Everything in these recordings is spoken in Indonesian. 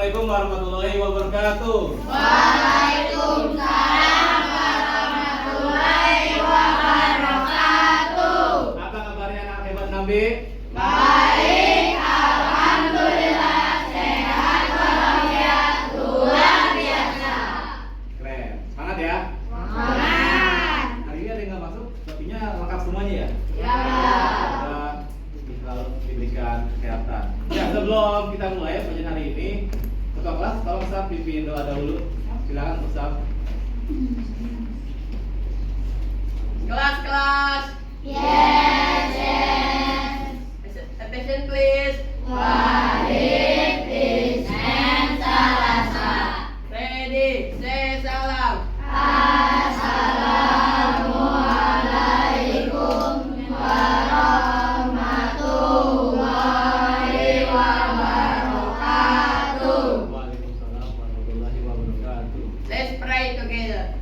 Assalamualaikum warahmatullahi wabarakatuh. Waalaikumsalam warahmatullahi wabarakatuh. Apa kabarnya anak hebat Nabi? Baik, alhamdulillah, sehat walafiat, luar biasa. Keren. Semangat ya. Semangat. Hari ini ada yang nggak masuk? Sepertinya lengkap semuanya ya. Ya. Kita harus diberikan kesehatan. Ya, sebelum kita mulai pelajaran hari ini, ketua kelas tolong Ustaz pimpin doa dahulu. Silakan Ustaz. Kelas. Yes, yes. Attention please. Wahid, Isnin, Salasa. Ready. Say salam. Assalamualaikum warahmatullahi wabarakatuh. Waalaikumsalam warahmatullahi wabarakatuh. Let's pray together.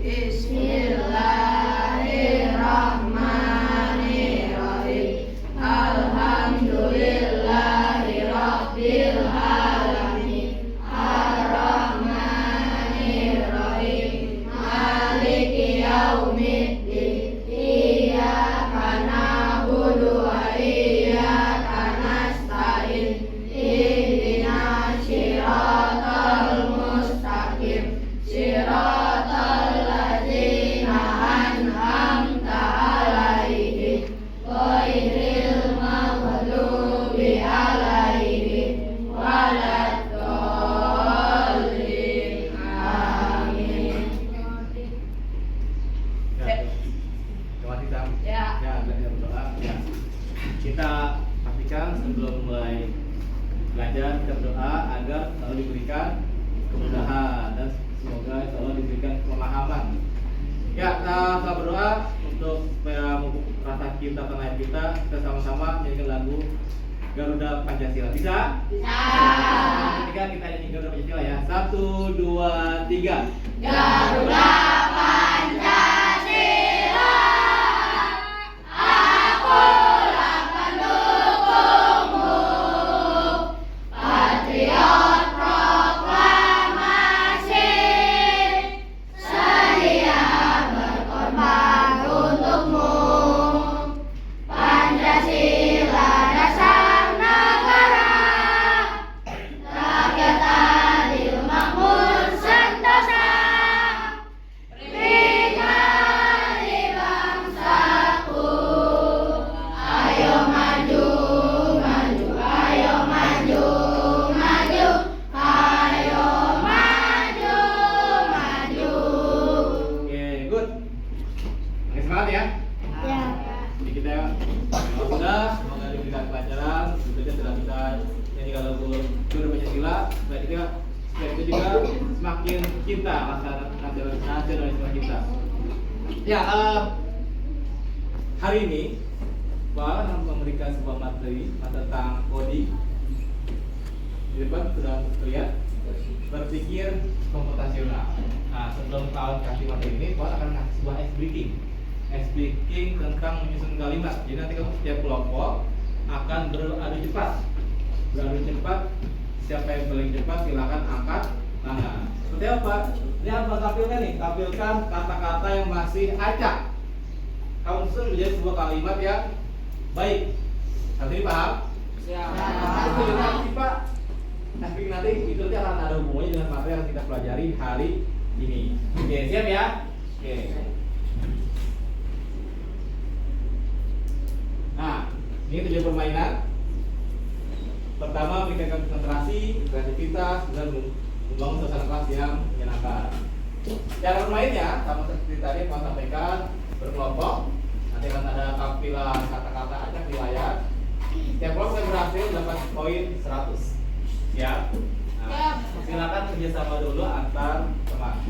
Bismillahirrahmanirrahim. Alhamdulillahirabbil alamin. Arrahmanirrahim. Maliki yaumiddin. Iyyaka na'budu wa iyyaka nasta'in. Ihdinas siratal mustaqim. Siratal ladzina an'amta 'alaihim ghairil maghdubi 'alaihim waladdallin. Amin. Ya, terima kasih Sam. Ya. Ya, belajar berdoa. Ya. Kita pastikan sebelum mulai belajar kita berdoa agar selalu diberikan kemudahan dan semoga selalu diberikan pemahaman. Ya, kita berdoa untuk supaya memupuk rasa cinta tanah air kita sama-sama nyanyikan lagu Garuda Pancasila. Bisa? Bisa. Ketika kita nyanyi Garuda Pancasila ya. 1, 2, 3. Garuda Pancasila, akulah pendukungmu, patriot proklamasi, sedia berkorban untukmu. Pancasila dasar negara, rakyat adil makmur sentosa. Berikanlah bangsaku, ayo maju, maju, ayo maju, maju, ayo maju, maju. Oke, good. Oke, semangat ya. Ya. Jadi kita kalau sudah semoga diberikan pelajaran, tentunya sudah bisa nyanyikan lagu Garuda Pancasila, supaya kita juga semakin cinta nasionalisme kita. Ya, hari ini Pak akan memberikan sebuah materi tentang kodi. Di depan sudah terlihat berpikir komputasional. Nah, sebelum kawan kasih materi ini, Pak akan ngasih sebuah ice breaking tentang menyusun kalimat. Jadi nanti kamu setiap kelompok akan beradu cepat. Siapa yang paling cepat silakan angkat tangan. Seperti apa? Ini apa tampilkan nih? Tampilkan kata-kata yang masih acak. Kamu susun menjadi sebuah kalimat yang baik. Nanti paham? Siap. Nanti Pak. Tapi nanti itu nanti akan ada hubungannya dengan materi yang kita pelajari hari ini. Oke, siap ya? Oke. Nah, ini tujuan permainan. Pertama, meningkatkan konsentrasi, kreativitas, dan membangun suasana kelas yang menyenangkan. Cara bermainnya, sama seperti tadi yang saya sampaikan, berkelompok. Nanti akan ada tampilan kata-kata acak di layar. Setiap kelompok yang berhasil dapat poin 100. Siap? Nah, silakan kerjasama dulu antar teman.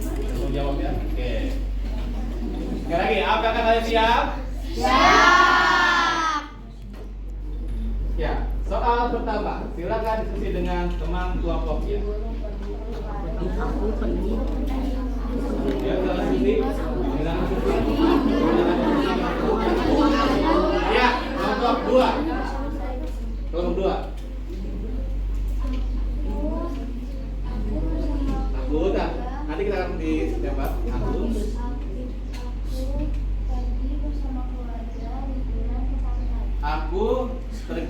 Tunggu jawab ya. Oke. Sekali lagi, apakah kalian siap? Siap. Ya, soal pertama, silakan diskusi dengan teman kelompoknya. Ya, silakan diskusi. Ya, kelompok 2. Kelompok 2.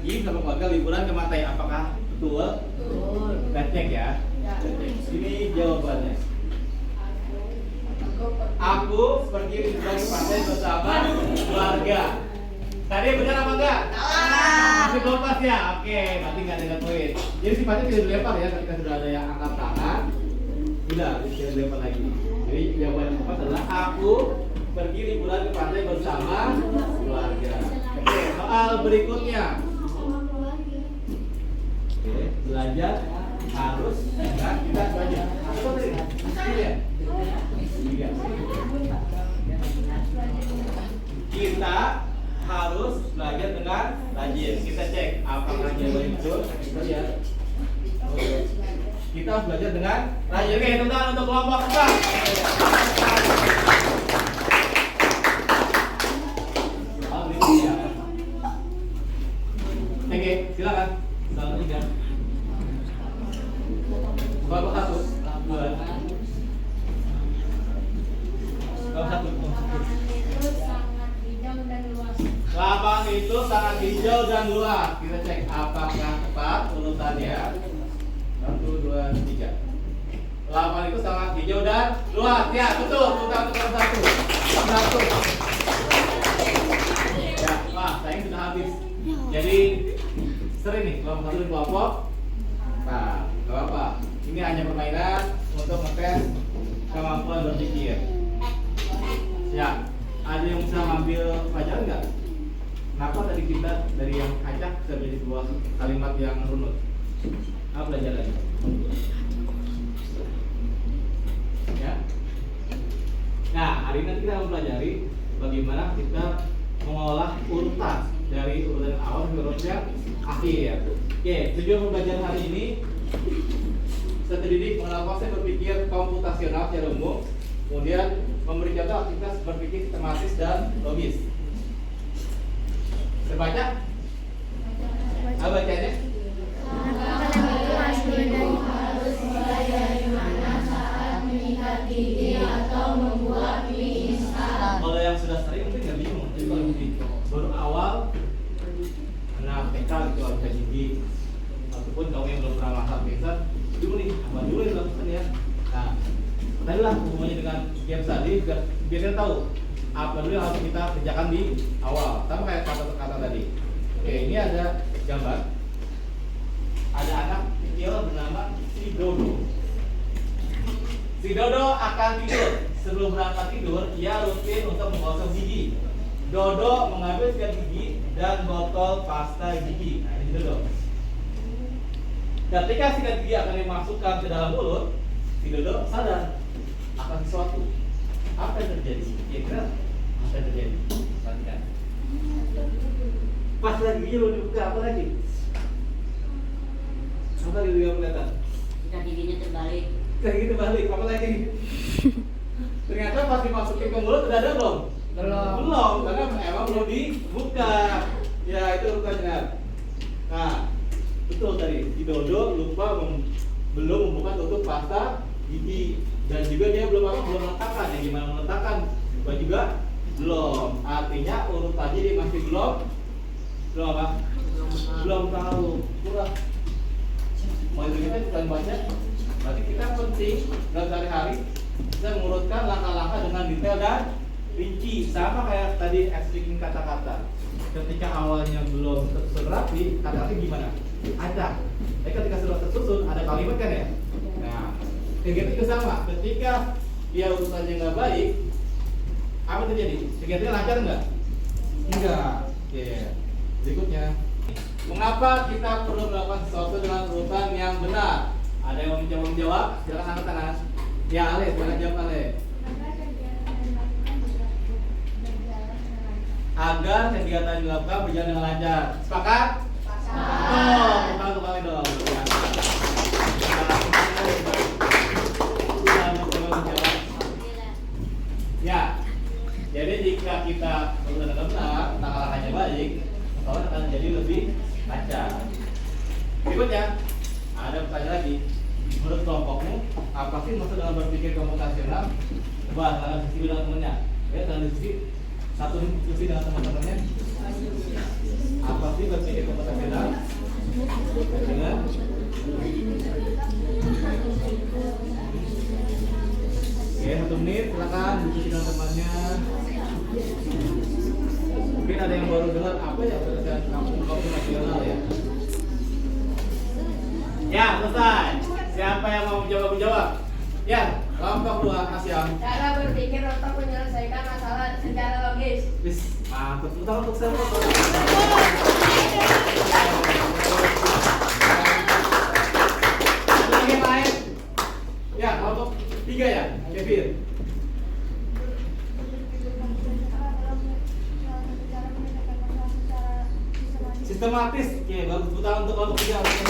pergi sama keluarga liburan ke pantai. Apakah betul? Betul. Kita cek ya. Kita cek. Ini jawabannya. Aku pergi liburan ke pantai bersama keluarga. Tadi benar apa enggak? Masih belum pas ya? Oke, berarti nggak ada poin. Jadi sifatnya tidak dilempar ya, ketika sudah ada yang angkat tangan, tidak dilempar lagi. Jadi jawaban yang tepat adalah aku pergi liburan ke pantai bersama keluarga. Oke, soal berikutnya. Oke, belajar harus dengan kita belajar. Apa tadi? Iya. Iya. Kita harus belajar dengan rajin. Kita cek apakah jawabannya betul. Kita lihat. Kita harus belajar dengan rajin. Oke, tepuk tangan untuk kelompok empat. Oke, silakan. Selamat tiga. Kelompok satu, dua. Kelompok satu. Lapangan itu sangat hijau dan luas. Kita cek apakah tepat urutannya. 1, 2, 3. Lapangan itu sangat hijau dan luas. Ya, betul. Bukan untuk satu. Satu. Ya, Pak, saya sudah habis. Jadi sering nih kelompok satu dan kelompok. Nah, gak apa-apa. Ini hanya permainan untuk ngetes kemampuan berpikir. Ya, ada yang bisa ngambil pelajaran nggak? Kenapa tadi kita dari yang acak bisa menjadi sebuah kalimat yang runut? Apa belajar lagi? Ya. Nah, hari ini kita akan pelajari bagaimana kita mengolah urutan dari urutan awal ke urutan yang akhir. Oke, tujuan pembelajaran hari ini peserta didik mengenal konsep berpikir komputasional secara umum, kemudian memberi contoh aktivitas berpikir sistematis dan logis. Terbaca? Apa bacanya? Harus mulai dari mana saat menyikat gigi atau membuat mie instan. Kalau yang sudah sering mungkin nggak bingung. Jadi kalau di baru awal anak TK gitu harus gigi, ataupun kamu yang belum pernah masak instan, dulu nih apa dulu yang dilakukan ya. Nah, tadi lah hubungannya dengan game tadi biar kita tahu apa dulu yang harus kita kerjakan di awal. Sama kayak kata-kata tadi. Oke, ini ada gambar. Ada anak kecil bernama si Dodo. Si Dodo akan tidur. Sebelum berangkat tidur, ia rutin untuk menggosok gigi. Dodo mengambil sikat gigi dan botol pasta gigi. Nah, ini Dodo. Ketika sikat gigi akan dimasukkan ke dalam mulut, si Dodo sadar akan sesuatu. Apa yang terjadi? Kira-kira apa yang terjadi? Perhatikan. Pas lagi gigi belum dibuka, apa lagi? Apa lagi yang kelihatan? Sikat giginya terbalik. Kayak gitu balik, apa lagi? Ternyata pas dimasukin ke mulut udah ada belum? Belum, karena emang belum dibuka. Ya, itu urutannya. Nah, betul tadi, si Dodo lupa belum membuka tutup pasta gigi, dan juga dia belum meletakkan. Ya gimana meletakkan? Lupa juga belum. Artinya urutannya dia masih belum apa? Belum tahu. Kurang. Mau itu kita bukan banyak. Berarti kita penting dalam sehari-hari kita mengurutkan langkah-langkah dengan detail dan rinci, sama kayak tadi explaining kata-kata. Ketika awalnya belum tersusun rapi, kata-kata gimana? Ada. Tapi ketika sudah tersusun, ada kalimat kan ya? Nah, kegiatan itu sama. Ketika dia urusannya nggak baik, apa terjadi? Kegiatannya lancar nggak? Enggak. Oke. Berikutnya, mengapa kita perlu melakukan sesuatu dengan urutan yang benar? Ada yang mau mencoba menjawab? Silakan angkat tangan. Ya, Ale, silakan jawab Ale. Agar kegiatan dilakukan berjalan dengan lancar. Sepakat? Sepakat. Bukan untuk kali dong. Ya. Jadi jika kita benar-benar langkah-langkahnya baik, maka akan jadi lebih lancar. Berikutnya, ada pertanyaan lagi. Menurut kelompokmu, apa sih maksud dalam berpikir komputasional? Coba kalian diskusi dengan temennya. Ya, kalian diskusi satu diskusi dengan teman-temannya. Apa sih berpikir komputasional? Dengar? Oke, 1 menit, silakan diskusi dengan temannya. Mungkin ada yang baru dengar apa ya pekerjaan kampung nasional ya. Ya, selesai. Siapa yang mau menjawab? Ya, kelompok 2 Asyam. Cara berpikir untuk menyelesaikan masalah secara logis. Bis, mantap. Tepuk tangan untuk saya. Ada lagi yang lain? Ya, kelompok 3 ya, Kevin. Sistematis. Oke, baru tepuk tangan untuk kelompok 3. Lagi.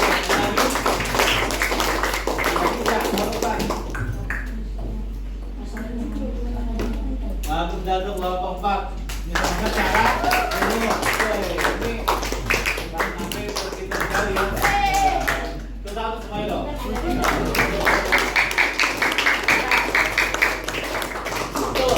Bisa, kelompok. Bagus dan untuk kelompok 4. Misalnya cara ini. Ini sampai kita sekali ya. Tetap semuanya dong. Betul.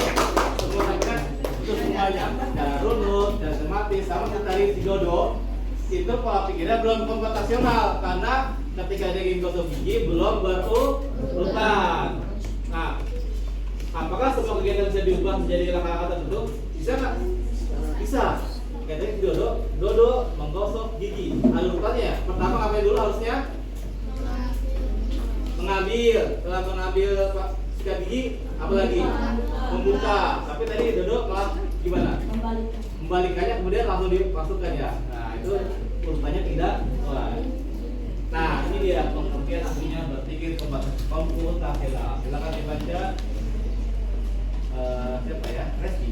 Untuk semuanya. Cara runut, cara sistematis, sama seperti tadi si Dodo. Itu pola pikirnya belum komputasional karena ketika dia ingin gosok gigi belum berurutan. Nah, apakah semua kegiatan bisa diubah menjadi kata-kata tertentu? Bisa nggak? Bisa. Katanya Dodo menggosok gigi. Ada urutannya. Pertama ngapain dulu harusnya? Mengambil. Setelah mengambil sikat gigi, apa lagi? Membuka. Tapi tadi Dodo malah gimana? Membalikannya kemudian langsung dimasukkan ya. Nah itu urutannya tidak sesuai. Nah ini dia pengertian aslinya berpikir komputasional. Silakan dibaca. Siapa ya? Resti.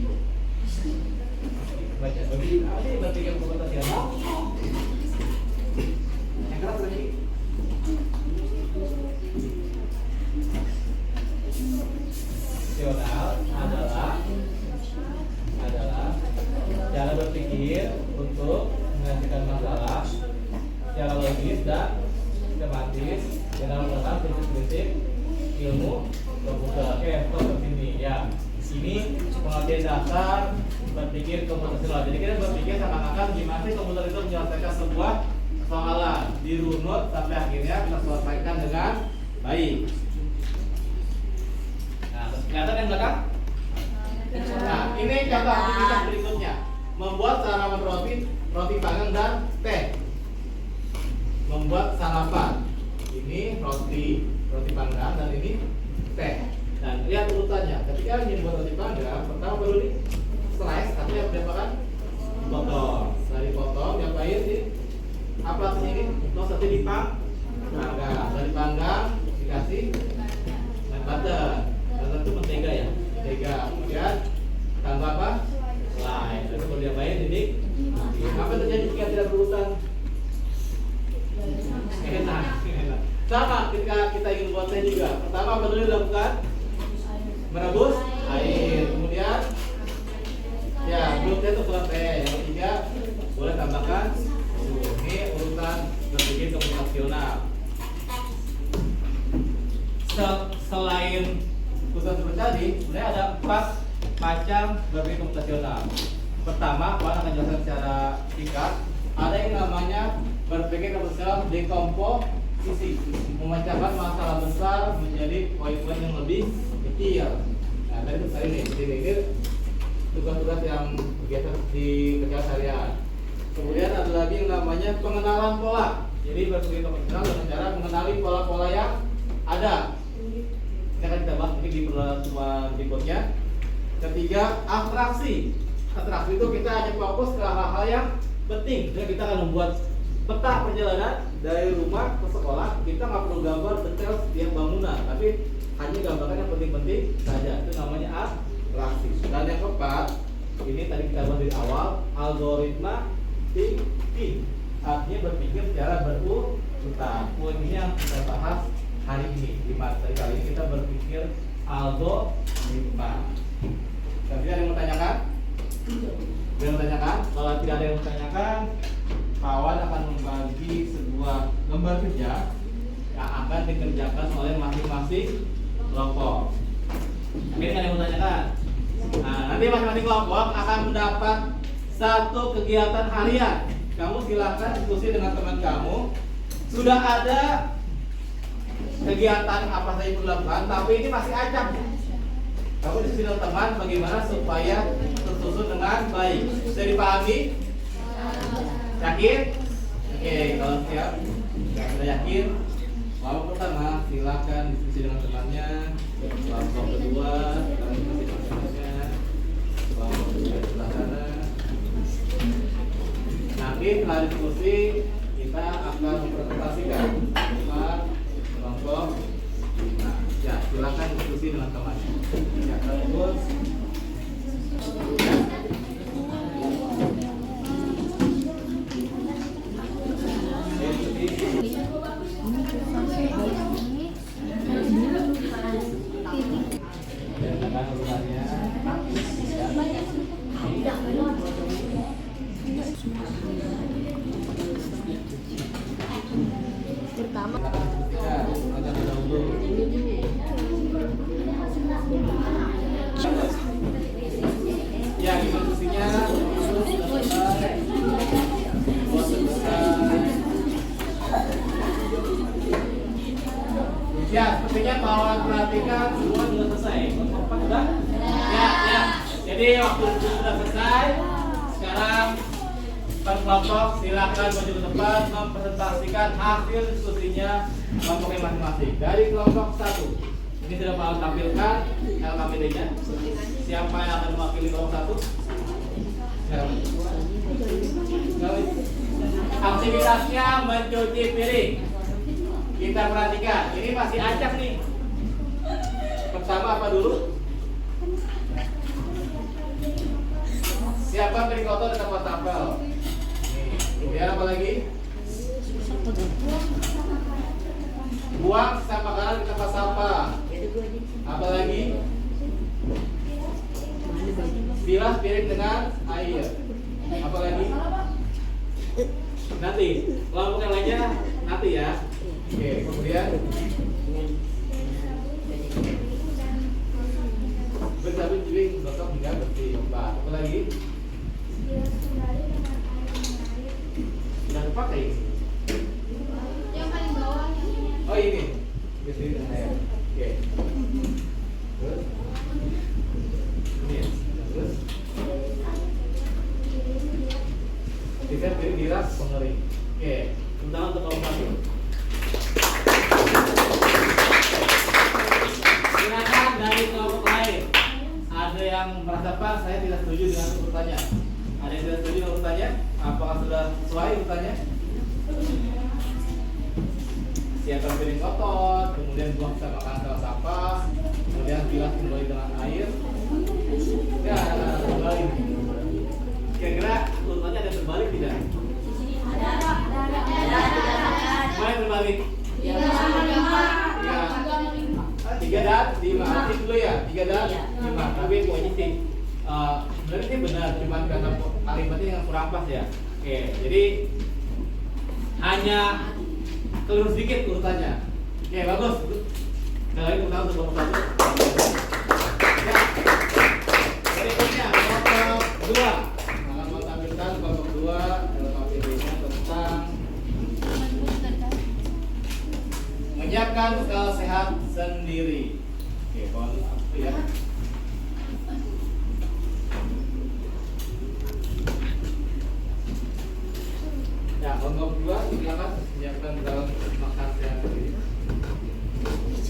Baca. Bagi apa yang berpikir komputasional? Yang keras lagi. Komputasional adalah cara berpikir untuk menyelesaikan masalah secara logis dan sistematis dalam menggunakan prinsip-prinsip ilmu komputer. Oke, stop sini ya. Ini pengertian dasar berpikir komputasional. Jadi kita berpikir seakan-akan gimana sih komputer itu menyelesaikan sebuah soalan dirunut sampai akhirnya kita selesaikan dengan baik. Nah, kelihatan yang belakang? Nah, ini contoh aktivitas berikutnya. Membuat sarapan roti panggang dan teh. Membuat sarapan. Ini roti panggang dan ini teh. Dan lihat urutannya. Ketika ingin buat roti panggang, pertama baru di slice, artinya diapakan? Potong. Dari potong, diapain di apa ini? Terus nanti dipanggang. Dari panggang dikasih butter. Dan tentu mentega ya. Mentega. Kemudian tambah apa? Slice. Terus baru diapain ini? Apa yang terjadi jika tidak berurutan? Enak. Sama ketika kita ingin buat teh juga. Pertama apa dulu dilakukan? Merebus air. Kemudian ya belum teh itu buat teh. Yang ketiga boleh tambahkan susu. Ini urutan berpikir komputasional. Selain urutan seperti tadi, sebenarnya ada 4 macam berpikir komputasional. Pertama, Pak akan jelaskan secara singkat. Ada yang namanya berpikir komputasional dekomposisi, memecahkan masalah besar menjadi poin-poin yang lebih kecil. Nah, tadi seperti ini tugas-tugas yang biasa di kerja harian. Kemudian ada lagi yang namanya pengenalan pola. Jadi berpikir komputasional dengan cara mengenali pola-pola yang ada. Ini akan kita bahas mungkin di pertemuan berikutnya. Ketiga, abstraksi. Abstraksi itu kita hanya fokus ke hal-hal yang penting. Jadi kita akan membuat peta perjalanan dari rumah ke sekolah. Kita nggak perlu gambar detail setiap bangunan, tapi hanya gambarkan yang penting-penting saja. Itu namanya abstraksi. Dan yang keempat, ini tadi kita bahas dari awal, algoritma thinking. Artinya berpikir secara berurutan. Poin ini yang kita bahas hari ini. Di materi kali ini kita berpikir algoritma. Dan tidak ada yang mau tanyakan? Ada yang tanyakan? Kalau tidak ada yang tanyakan, kawan akan membagi sebuah lembar kerja yang akan dikerjakan oleh masing-masing kelompok. Ini ada yang mau tanyakan? Nah, nanti masing-masing kelompok akan mendapat satu kegiatan harian. Kamu silahkan diskusi dengan teman kamu sudah ada kegiatan apa saja yang dilakukan, tapi ini masih acak. Kamu diskusi dengan teman bagaimana supaya tersusun dengan baik. Sudah dipahami? Yakin? Oke, kalau siap, sudah yakin? Kelompok pertama silakan diskusi dengan temannya. Kelompok kedua silakan diskusi dengan temannya. Kelompok kedua sebelah sana. Nanti setelah diskusi kita akan mempresentasikan kelompok. Nah, ya silakan diskusi dengan temannya. Ya, terus. Ya, diskusinya ya, sepertinya kawan perhatikan semua sudah selesai. Kelompok sudah? Ya. Jadi waktu itu sudah selesai. Sekarang per kelompok silakan maju ke depan mempresentasikan hasil diskusinya kelompoknya masing-masing. Dari kelompok 1. Ini sudah mau tampilkan LKPD-nya. Siapa yang akan mewakili kelompok 1? Aktivitasnya mencuci piring. Kita perhatikan, ini masih acak nih. Pertama apa dulu? Siapa piring kotor dan tempat tampil? Kemudian apa lagi? Buang sisa makanan di tempat sampah. Apa lagi? Bilas piring dengan air. Apa lagi? Nanti. Kelompok yang lainnya nanti ya. Oke, kemudian bersabun piring gosok hingga bersih. Apa lagi? Sudah dipakai? Yang paling bawah. Oh ini. Bersih dengan air. Oke. Terus? Ini. Terus? Bisa piring diras pengering. Oke. Tentang untuk kelompok 1. Silakan dari kelompok lain. Ada yang merasa Pak, saya tidak setuju dengan urutannya. Ada yang tidak setuju dengan urutannya? Apakah sudah sesuai urutannya? Siapkan piring kotor, kemudian buang sisa makanan ke sampah, kemudian bilas kembali dengan air. Ya, kembali. Kira-kira urutannya ada terbalik tidak? Mana yang terbalik? Ya. 3 dan 5. Nanti dulu ya, 3 dan 5. Tapi pokoknya sih sebenarnya ini benar, cuma karena kalimatnya yang kurang pas ya. Oke, jadi hanya keliru sedikit urutannya. Oke, bagus. Sekali lagi untuk kelompok 1. Ya. Berikutnya kelompok 2. Akan mau tampilkan kelompok 2 LKPD-nya tentang menyiapkan bekal sehat sendiri. Oke, boleh apa ya? Ya, kelompok 2 silakan menyiapkan bekal makan sehat sendiri.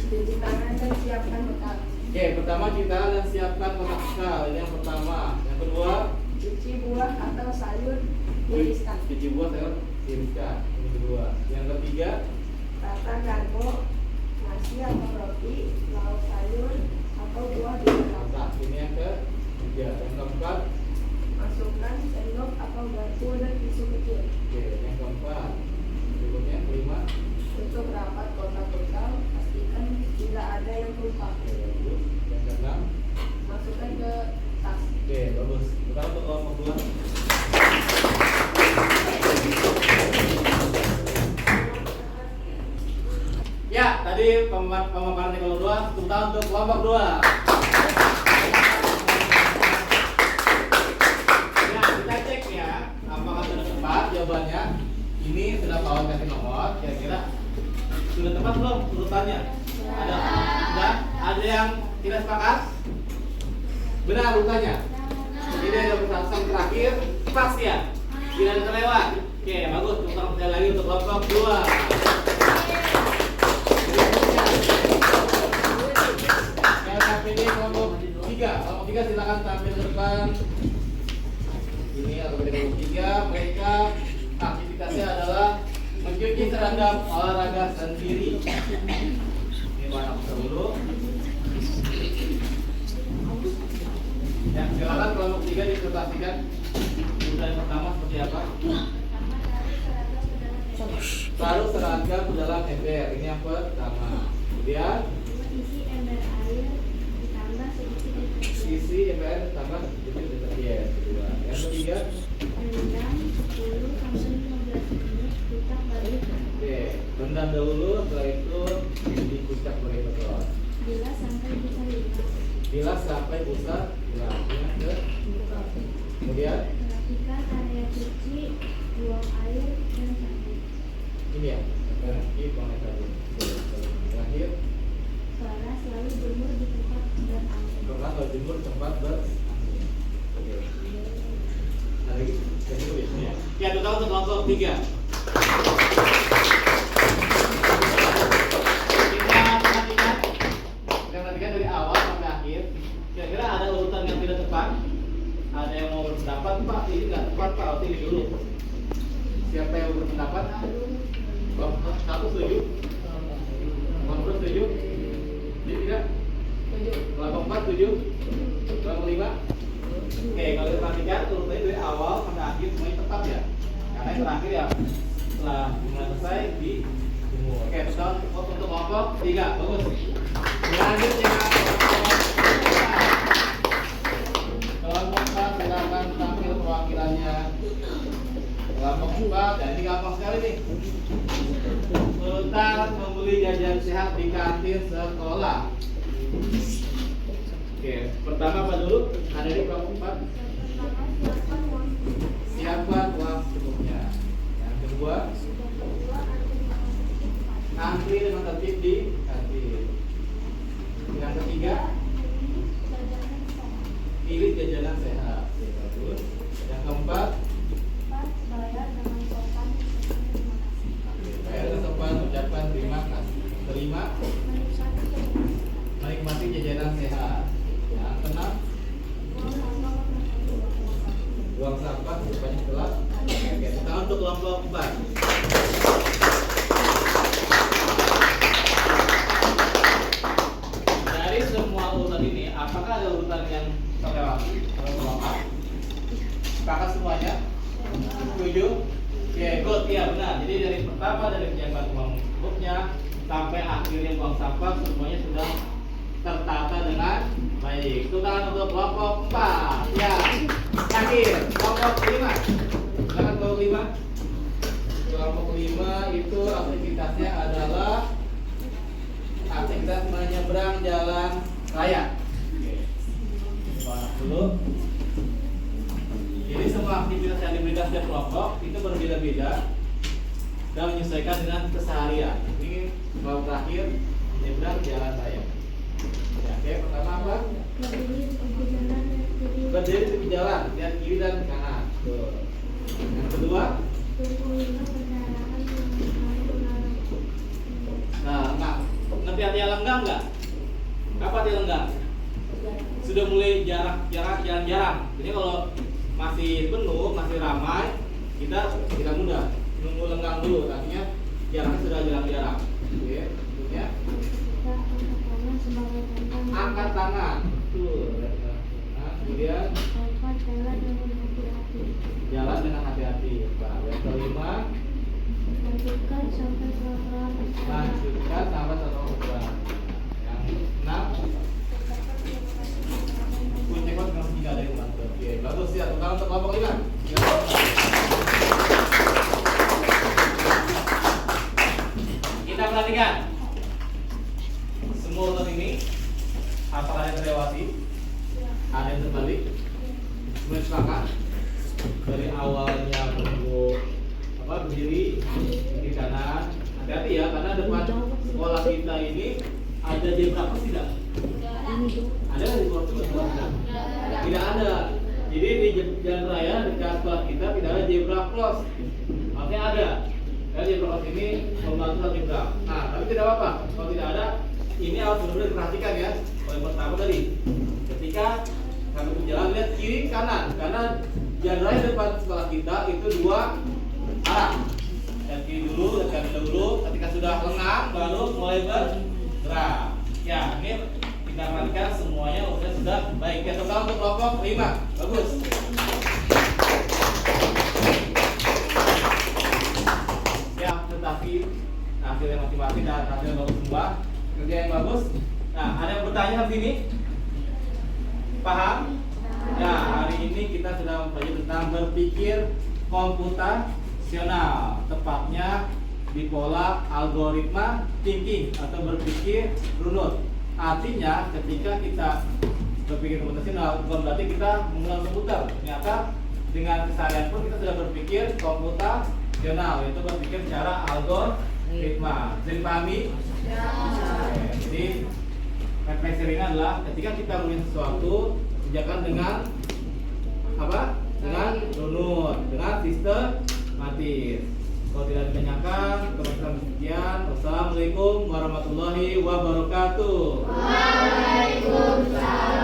Cuci tangan dan siapkan bekal. Oke, pertama kita dan siapkan kotak bekal. Ini yang pertama. Yang kedua, Cuci buah atau sayur diiriskan. cuci buah sayur tiriskan. Ini kedua. Yang ketiga, Tata garbo, nasi atau roti, lauk sayur atau buah di dalam. masak. Ini yang ketiga. Yang keempat, Masukkan sendok atau garpu dan tisu kecil. oke, yang keempat. Berikutnya yang kelima. Tutup rapat kotak bekal, pastikan tidak ada yang lupa. Oke, bagus. Yang keenam. Masukkan ke tas. Oke, bagus. Kita untuk kelompok 2. Ya, tadi pemaparan di kelompok 2, tepuk tangan untuk kelompok 2. Ya, kita cek ya, apakah sudah tepat jawabannya. Ini sudah kawan kasih nomor, kira-kira urutannya? Ada? Enggak? Ada yang tidak sepakat? Benar urutannya. Jadi ada pertanyaan terakhir pas ya, tidak ada terlewat. Oke, bagus. Kita sekali lagi untuk kelompok 2. LKPD kelompok 3. Kelompok 3 silakan tampil ke depan. Ini LKPD kelompok 3. Mereka aktivitasnya adalah mencuci seragam olahraga sendiri. Ini mana dulu. Ya, silakan kelompok 3 dipresentasikan. Urutan pertama seperti apa? Taruh seragam ke dalam ember. Ini yang pertama. Kemudian isi ember air ditambah sedikit deterjen. isi ember tambah sedikit deterjen. Kedua. Yang ketiga, Rendam 10 sampai 15 menit kucak balik. oke, rendam dahulu, setelah itu dikucak pakai kotor. Bila sampai bisa lipat. Bilas sampai busa, bilangnya ke. Kemudian Perhatikan area cuci, buang air dan sabun. ini ya, ini buang tadi. Terakhir, Keras selalu jemur di tempat berangin. pernah kalau jemur tempat berangin. Oke. Ada lagi? Yang itu ya. Ya, total untuk kelompok 3. Kita perhatikan dari awal sampai akhir. Kira-kira ada urutan yang tidak tepat? Ada yang mau berpendapat, Pak? Ini nggak tepat, Pak. Harus ini dulu. Siapa yang berpendapat? Satu setuju? Kelompok setuju? Ini tidak? Kelompok 4 setuju? Kelompok 5? Oke, kalau kita perhatikan urutannya dari awal sampai akhir semuanya tepat ya. Karena yang terakhir ya setelah selesai di jemur. Oke, total untuk kelompok 3. Bagus. Selanjutnya kelompok 4 silakan tampil perwakilannya. Kelompok 4 dan ini gampang sekali nih. Urutan membeli jajan sehat di kantin sekolah. Oke, pertama apa dulu? Ada di kelompok 4. Siapkan uang secukupnya. Yang kedua, antri dengan tertib di kantin. Yang ketiga, pilih jajanan sehat. Oke, bagus. Yang keempat, Bayar dengan sopan. bayar dengan sopan, ucapkan terima kasih. Kelima, menikmati jajanan sehat. Yang keenam, buang sampah sebanyak gelap. Oke, kita untuk kelompok 4. Dari semua urutan ini, apakah ada urutan yang terlewati? Sepakat semuanya? Setuju? Oke, good, ya benar. Jadi dari pertama dari penyiapan uang grupnya sampai akhirnya buang sampah semuanya sudah tertata dengan baik. Itu kan untuk kelompok 4. Ya. Akhir kelompok 5. Silakan kelompok 5. Kelompok 5 itu aktivitasnya adalah aktivitas menyeberang jalan raya. Oke. Bahas dulu. Jadi semua aktivitas yang diberikan setiap kelompok itu berbeda-beda dan menyesuaikan dengan keseharian. Ini kelompok terakhir menyeberang jalan raya. Ya, oke, pertama apa? Berdiri di tepi jalan dan kiri. Berdiri di tepi jalan, lihat kiri dan kanan. Tuh. Yang kedua, Tunggu lima kendaraan yang selalu lalu. nah, enggak. Ngerti arti lenggang enggak? Apa arti lenggang? Sudah mulai jarang. Jadi kalau masih penuh, masih ramai, kita tidak mudah. Nunggu lenggang dulu, artinya jaraknya sudah jarang-jarang. Oke, berikutnya Kita angkat tangan sebagai tanda. angkat tangan. Tuh. Nah, kemudian Lompat jalan dengan hati-hati. jalan dengan hati-hati. Nah, yang kelima, Lanjutkan sampai pelan-pelan. lanjutkan sampai satu orang. Yang enam, kunci kos dengan 3 dari bantu. Oke, bagus ya. Tukang untuk kelompok 5. Kita perhatikan semua urutan ini. Apakah ada yang terlewati? Ada yang terbalik? Semuanya sepakat? Dari awalnya berdiri di kanan. Hati-hati ya, karena depan sekolah kita ini algebra close. Artinya ada. Algebra close ini membantu algebra. Nah, tapi tidak apa-apa. Kalau tidak ada, ini harus benar-benar diperhatikan ya. Poin pertama tadi, ketika kami berjalan lihat kiri kanan, karena jalan raya depan sekolah kita itu dua arah. Lihat kiri dulu, lihat kanan dulu. Ketika sudah lengang, baru mulai bergerak. Ya, ini kita perhatikan semuanya sudah baik. Ya, total untuk kelompok 5. Bagus. Ya, tetapi hasilnya masing-masing dan hasilnya bagus semua. Kerja yang bagus. Nah, ada yang bertanya di sini? Paham? Ya, hari ini kita sudah mempelajari tentang berpikir komputasional, tepatnya di pola algoritma thinking atau berpikir runut. Artinya, ketika kita berpikir komputasional, bukan berarti kita mengulang komputer. Ternyata dengan keseharian pun kita sudah berpikir komputasional, yaitu berpikir secara algoritma. Bisa dipahami? Ya. Jadi refleksi ini adalah ketika kita melihat sesuatu, kerjakan dengan apa? Dengan runut, dengan sistematis. Kalau tidak ditanyakan, kita sekian. Wassalamualaikum warahmatullahi wabarakatuh. Waalaikumsalam.